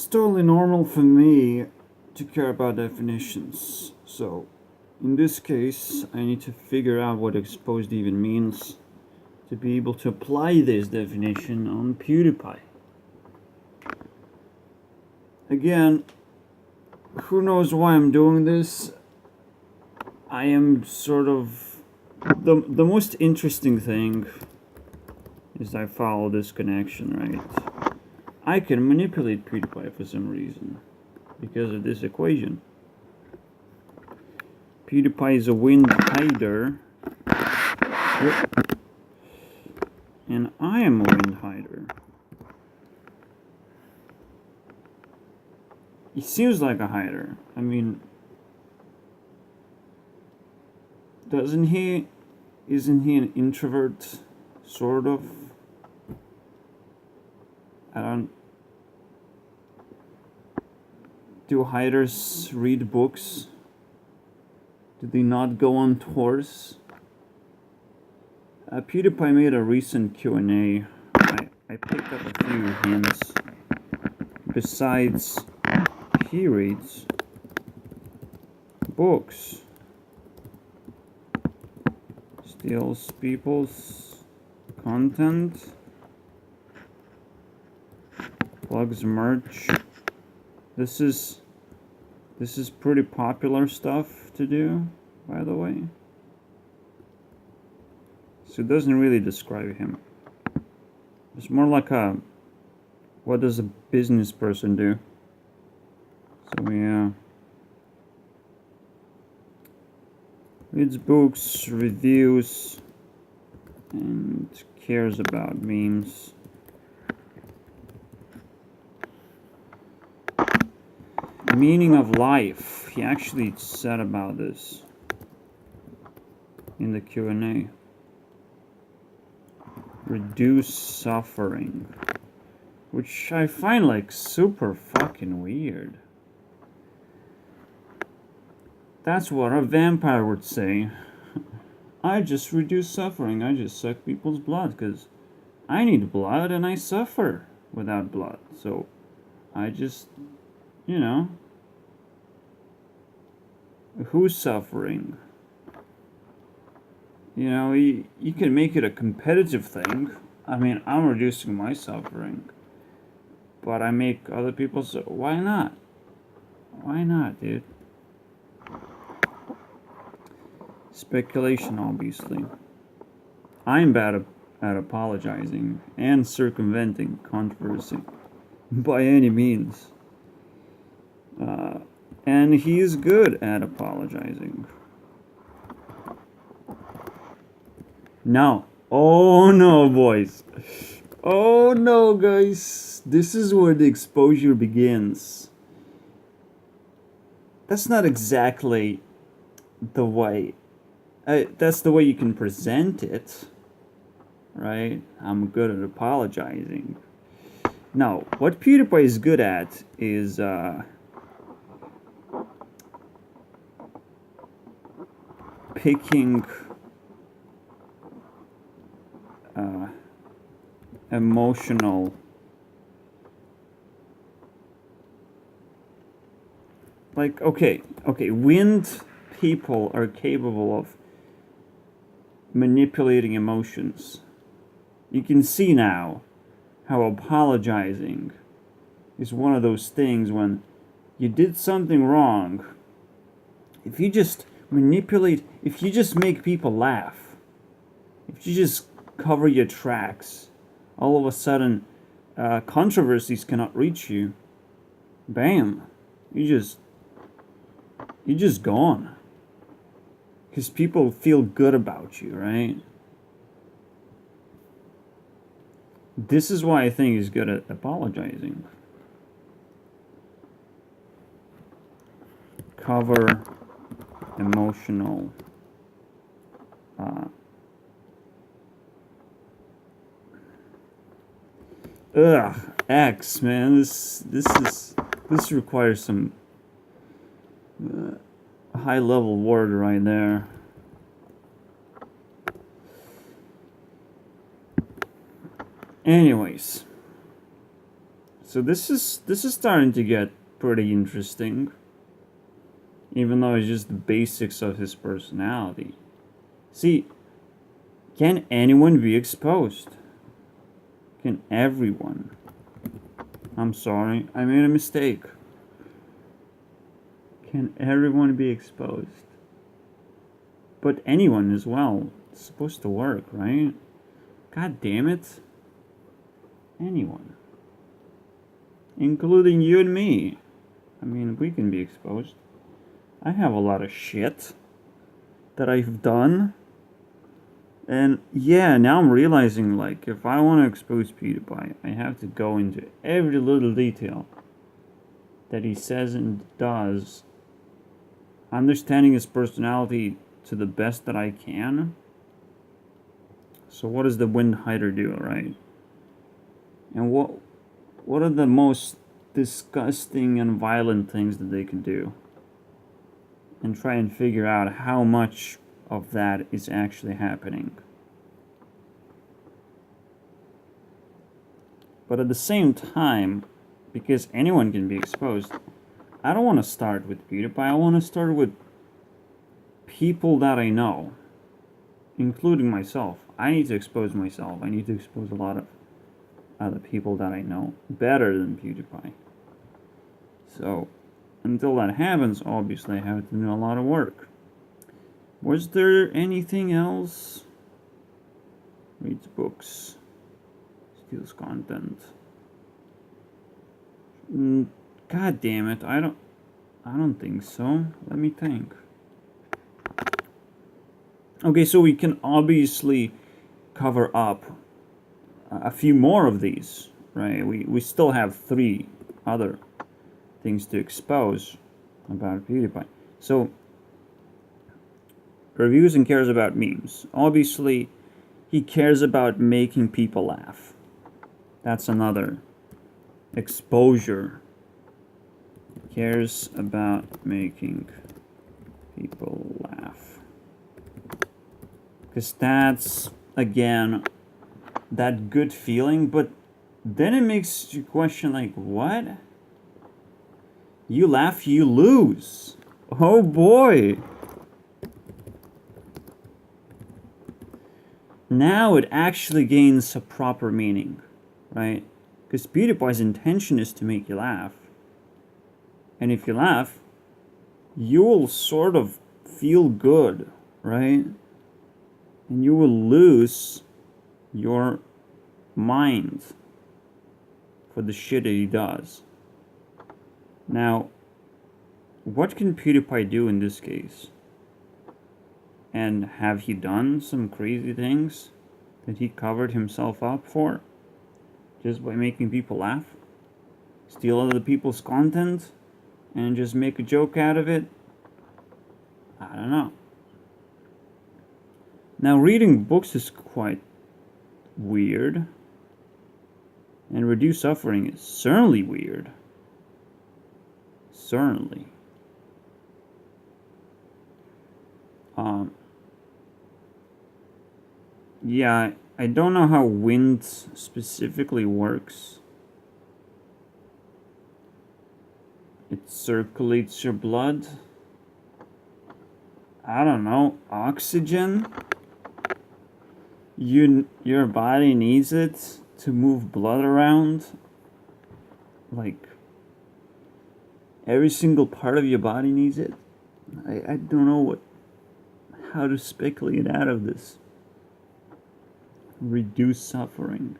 It's totally normal for me to care about definitions. So, in this case, I need to figure out what exposed even means to be able to apply this definition on PewDiePie. Again, who knows why I'm doing this? I am sort of... The most interesting thing is I follow this connection, right? I can manipulate PewDiePie for some reason because of this equation. PewDiePie is a wind hider, and I am a wind hider. He seems like a hider. I mean, isn't he an introvert, sort of? Do hiders read books? Do they not go on tours? PewDiePie made a recent Q&A. I picked up a few hints. Besides, he reads books, steals people's content, plugs merch. This is pretty popular stuff to do, by the way. So it doesn't really describe him. It's more like a, what does a business person do? So yeah. Reads books, reviews, and cares about memes. Meaning of life. He actually said about this in the Q&A. Reduce suffering. Which I find like super fucking weird. That's what a vampire would say. I just reduce suffering. I just suck people's blood because I need blood and I suffer without blood. So I just, you know, who's suffering? You know, you can make it a competitive thing. I mean, I'm reducing my suffering, but I make other people so. Why not? Why not, dude? Speculation, obviously. I'm bad at apologizing and circumventing controversy by any means. And he's good at apologizing. Now, oh no, boys. Oh no, guys. This is where the exposure begins. That's not exactly the way. That's the way you can present it, right? I'm good at apologizing. Now, what PewDiePie is good at is picking emotional, like, okay, wind people are capable of manipulating emotions. You can see now how apologizing is one of those things when you did something wrong. If you just manipulate, if you just make people laugh, if you just cover your tracks, all of a sudden controversies cannot reach you. Bam, you just gone. Because people feel good about you, right? This is why I think he's good at apologizing. Cover emotional X, man. This requires some high level word right there. Anyways, So this is starting to get pretty interesting. Even though it's just the basics of his personality. See, can anyone be exposed? Can everyone? I'm sorry, I made a mistake. Can everyone be exposed? But anyone as well. It's supposed to work, right? God damn it. Anyone. Including you and me. I mean, we can be exposed. I have a lot of shit that I've done. And yeah, now I'm realizing, like, if I want to expose PewDiePie, I have to go into every little detail that he says and does, understanding his personality to the best that I can. So what does the wind hider do, right? And what are the most disgusting and violent things that they can do? And try and figure out how much of that is actually happening. But at the same time, because anyone can be exposed, I don't want to start with PewDiePie. I want to start with people that I know, including myself. I need to expose myself. I need to expose a lot of other people that I know better than PewDiePie. So, until that happens, obviously I have to do a lot of work. Was there anything else? Reads books. Steals content. God damn it, I don't think so. Let me think. Okay, so we can obviously cover up a few more of these, right? We still have 3 other things to expose about PewDiePie. So, reviews and cares about memes. Obviously, he cares about making people laugh. That's another exposure. He cares about making people laugh. Because that's, again, that good feeling, but then it makes you question, like, what? You laugh, you lose. Oh boy. Now it actually gains a proper meaning, right? Because PewDiePie's intention is to make you laugh. And if you laugh, you will sort of feel good, right? And you will lose your mind for the shit that he does. Now, what can PewDiePie do in this case? And have he done some crazy things that he covered himself up for? Just by making people laugh? Steal other people's content? And just make a joke out of it? I don't know. Now, reading books is quite weird. And reduce suffering is certainly weird. Certainly. Yeah, I don't know how wind specifically works. It circulates your blood. I don't know, oxygen? Your body needs it to move blood around. Like, every single part of your body needs it. I don't know how to speculate out of this. Reduce suffering.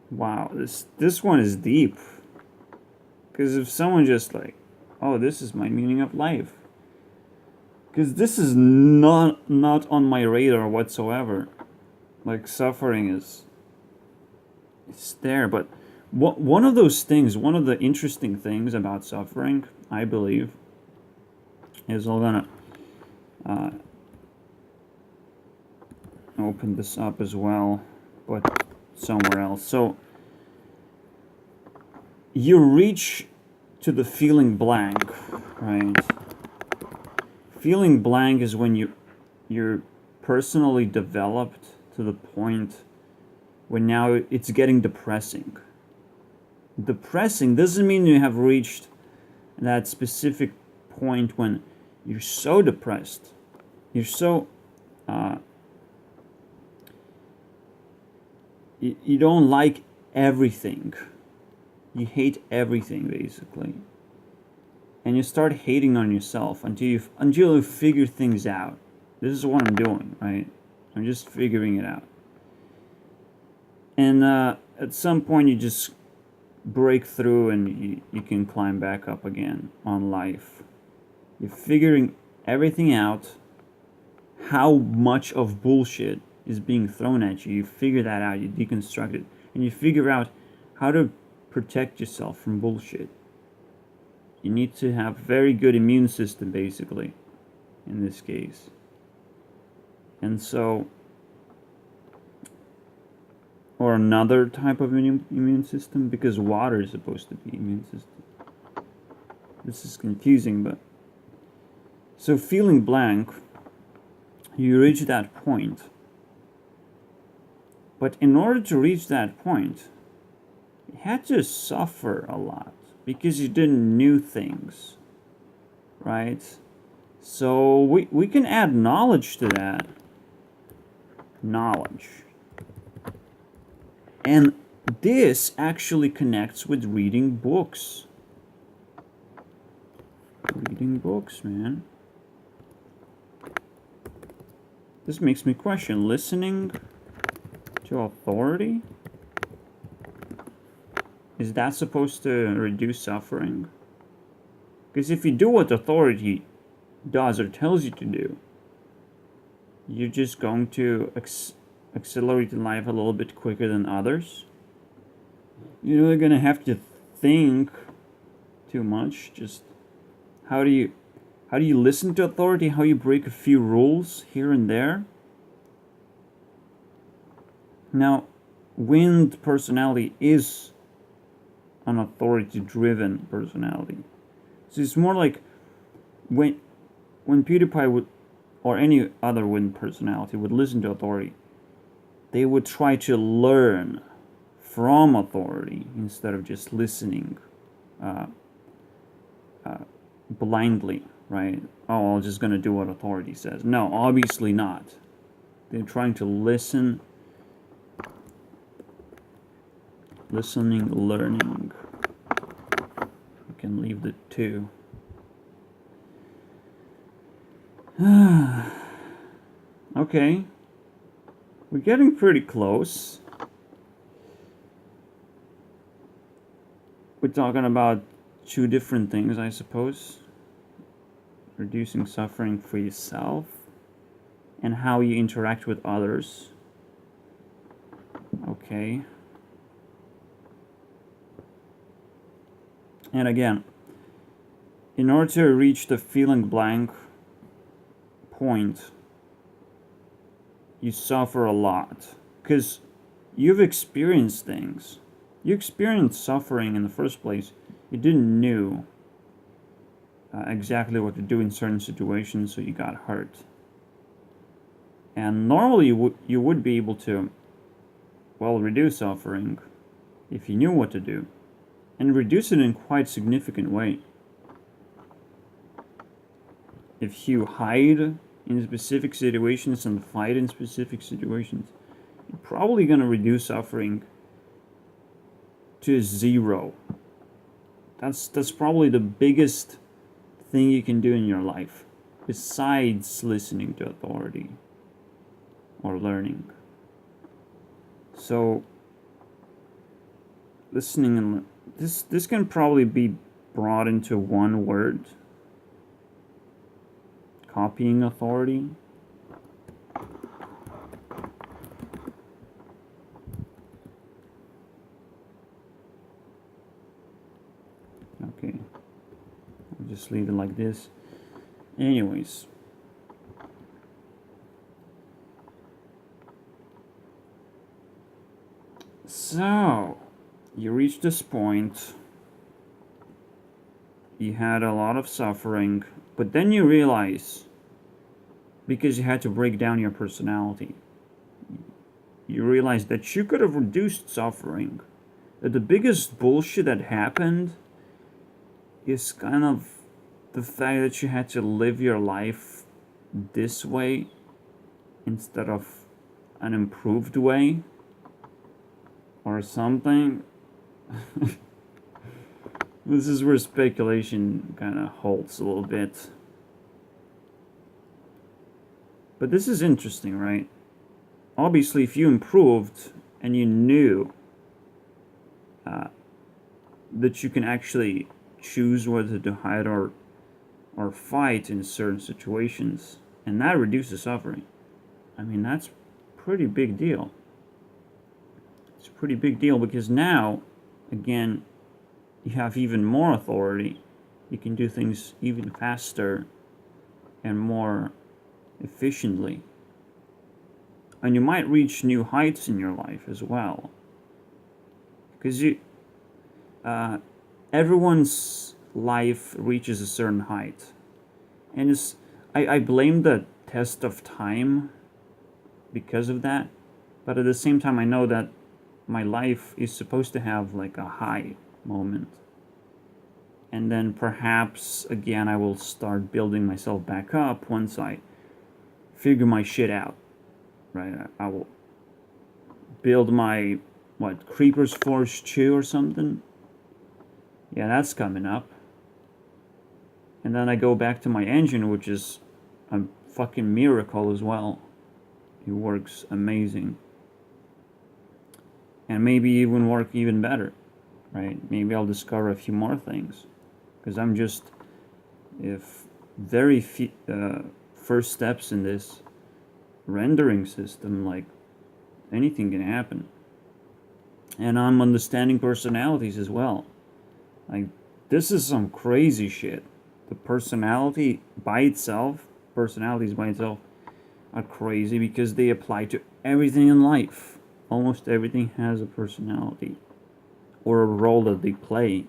Wow, this one is deep. Because if someone just like, oh, this is my meaning of life. Because this is not on my radar whatsoever. Like, suffering it's there, but one of those things, one of the interesting things about suffering, I believe, is I'm gonna open this up as well, but somewhere else. So you reach to the feeling blank, right? Feeling blank is when you're personally developed to the point where now it's getting depressing. Depressing doesn't mean you have reached that specific point when you're so depressed. You're so you don't like everything. You hate everything, basically. And you start hating on yourself until you figure things out. This is what I'm doing, right? I'm just figuring it out. And at some point you just break through and you can climb back up again on life. You're figuring everything out, how much of bullshit is being thrown at you. You figure that out, you deconstruct it, and you figure out how to protect yourself from bullshit. You need to have very good immune system, basically, in this case. And so, or another type of immune system, because water is supposed to be immune system. This is confusing, but so feeling blank, you reach that point. But in order to reach that point, you had to suffer a lot because you didn't know things, right? So we can add knowledge to that. Knowledge. And this actually connects with reading books. Reading books, man. This makes me question listening to authority. Is that supposed to reduce suffering? Because if you do what authority does or tells you to do, you're just going to accelerate life a little bit quicker than others. You're really going to have to think too much. Just how do you listen to authority? How you break a few rules here and there? Now, wind personality is an authority-driven personality. So it's more like when PewDiePie would, or any other wind personality would listen to authority, they would try to learn from authority instead of just listening blindly, right? Oh, I'm just going to do what authority says. No, obviously not. They're trying to listen. Listening, learning. You can leave the two. Okay. We're getting pretty close. We're talking about two different things, I suppose. Reducing suffering for yourself and how you interact with others. Okay. And again, in order to reach the feeling blank point, you suffer a lot because you've experienced things. You experienced suffering in the first place. You didn't know exactly what to do in certain situations, so you got hurt. And normally you would be able to, well, reduce suffering if you knew what to do, and reduce it in quite significant way. If you hide in specific situations and fight in specific situations, you're probably going to reduce suffering to 0. That's probably the biggest thing you can do in your life, besides listening to authority or learning. So listening and this can probably be brought into one word: copying authority. Okay, I'll just leave it like this. Anyways, so you reach this point, you had a lot of suffering, but then you realize, because you had to break down your personality, you realize that you could have reduced suffering. That the biggest bullshit that happened is kind of the fact that you had to live your life this way instead of an improved way or something. This is where speculation kind of halts a little bit. But this is interesting, right? Obviously, if you improved and you knew that you can actually choose whether to hide or fight in certain situations, and that reduces suffering. I mean, that's a pretty big deal. It's a pretty big deal because now, again, you have even more authority. You can do things even faster and more efficiently. And you might reach new heights in your life as well. Because everyone's life reaches a certain height. And I blame the test of time because of that. But at the same time, I know that my life is supposed to have like a high moment. And then perhaps, again, I will start building myself back up once I figure my shit out. Right? I will build my, Creeper's Forge 2 or something? Yeah, that's coming up. And then I go back to my engine, which is a fucking miracle as well. It works amazing. And maybe even work even better, right? Maybe I'll discover a few more things. Because I'm just, very first steps in this rendering system, like, anything can happen. And I'm understanding personalities as well. Like, this is some crazy shit. The personalities by itself are crazy because they apply to everything in life. Almost everything has a personality or a role that they play.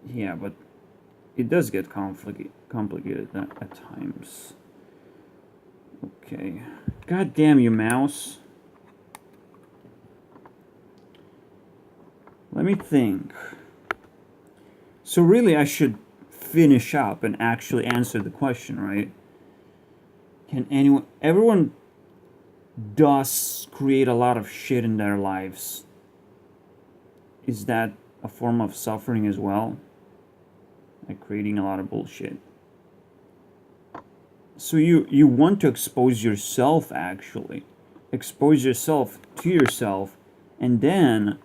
Yeah, but it does get complicated at times. Okay. God damn you, mouse. Let me think. So really I should finish up and actually answer the question, right? Everyone does create a lot of shit in their lives. Is that a form of suffering as well? Like creating a lot of bullshit. So you want to expose yourself, actually. Expose yourself to yourself, and then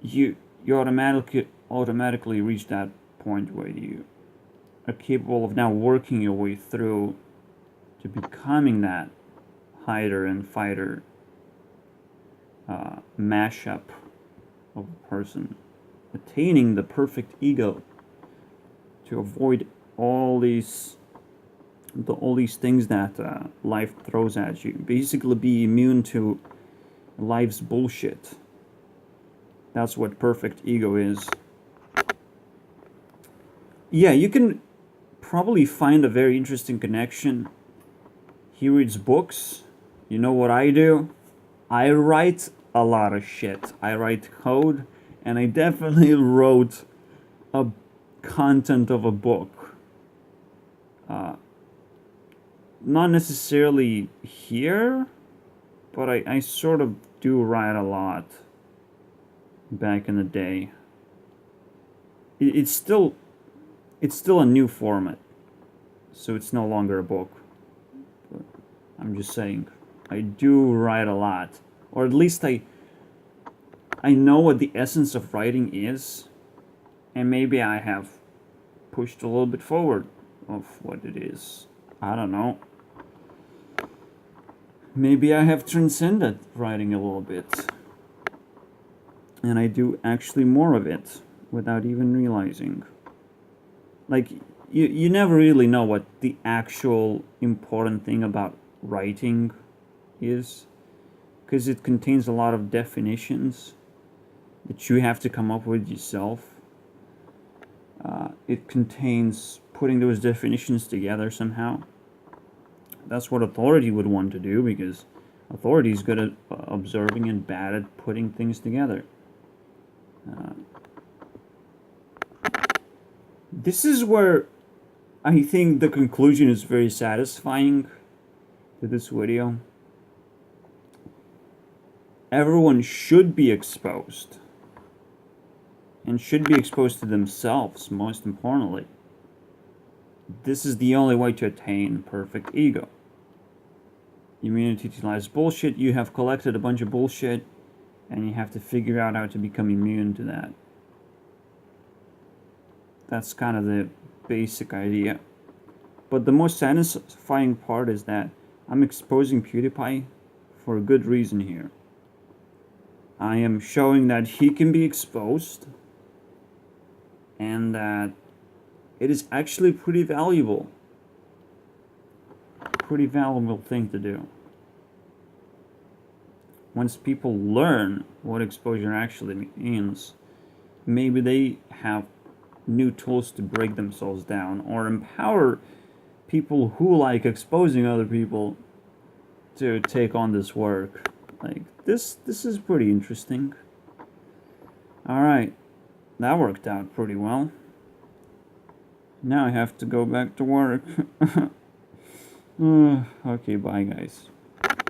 you automatically reach that point where you are capable of now working your way through to becoming that hider and fighter mashup of a person, attaining the perfect ego to avoid all these things that life throws at you. Basically, be immune to life's bullshit. That's what perfect ego is. Yeah, you can probably find a very interesting connection. He reads books. You know what I do? I write a lot of shit. I write code, and I definitely wrote a content of a book. Not necessarily here, but I sort of do write a lot back in the day. It's still a new format, so it's no longer a book. But I'm just saying, I do write a lot, or at least I know what the essence of writing is, and maybe I have pushed a little bit forward of what it is. I don't know. Maybe I have transcended writing a little bit, and I do actually more of it without even realizing. Like, you never really know what the actual important thing about writing is, because it contains a lot of definitions that you have to come up with yourself. It contains putting those definitions together somehow. That's what authority would want to do, because authority is good at observing and bad at putting things together. This is where I think the conclusion is very satisfying to this video. Everyone should be exposed, and should be exposed to themselves, most importantly. This is the only way to attain perfect ego. Immunity to life's bullshit. You have collected a bunch of bullshit, and you have to figure out how to become immune to that. That's kind of the basic idea. But the most satisfying part is that I'm exposing PewDiePie for a good reason here. I am showing that he can be exposed, and that it is actually pretty valuable. Pretty valuable thing to do. Once people learn what exposure actually means, maybe they have new tools to break themselves down, or empower people who like exposing other people to take on this work. Like, this is pretty interesting. Alright, that worked out pretty well. Now I have to go back to work. Okay, bye guys.